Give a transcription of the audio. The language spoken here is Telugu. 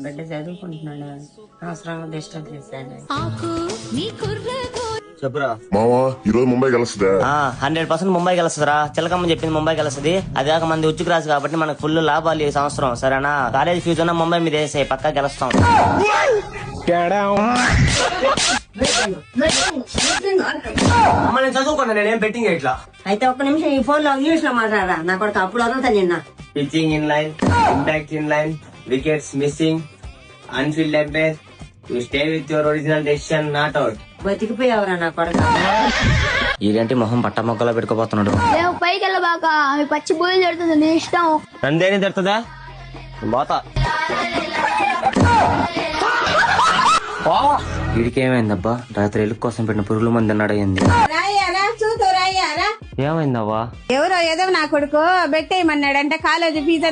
బిడ్డ చదువుకుంటున్నాడు, అవసరంగా డిస్టర్బ్ చేశాను. చెప్పురా మావా ఈరోజు ముంబై కలుస్తుందా? 100% ముంబై కలుస్తుందిరా. చిలకమ్మ చెప్పింది ముంబై కలుస్తుంది. అది కాక మంది ఉచ్చుకు రాసు కాబట్టి మనకు ఫుల్ లాభాలు ఈ సంవత్సరం. సరేనా? కాలేజ్ ఫీజు ఉన్న ముంబై మీద వేసే పక్కా గెలుస్తాం. నేను చదువుకున్నా, నేనేం బెట్టింగ్ ఇట్లా. అయితే ఒక్క నిమిషం ఈ ఫోన్ లో ఇంగ్లీష్ లో మాట్లాడరా, నా కొడుకు అప్పుడు వదులుతా నిన్న. Pitching in line, impact in line, wickets missing, on field umpire, you stay with your original decision, not out. బతికిపోయావురా నా కొడుకు. ఇదేంటి మొహం పట్ట మొక్కలో పెట్టుకోపోతున్నాడు. పైకి వెళ్ళబాక, అవి పచ్చి బూయలు తిడుతుంది, నీ ఇష్టం. నందేని తిడుతుందా? పోతా. వీడికేమైందబ్బా? రాత్రి ఎలుగు కోసం పెట్టిన పురుగుల మంది అన్నాడు. అయింది ఏమైందవ్వా? ఎవరో ఏదో నా కొడుకు బెట్టేయమన్నాడంటే కాలేజీ ఫీజు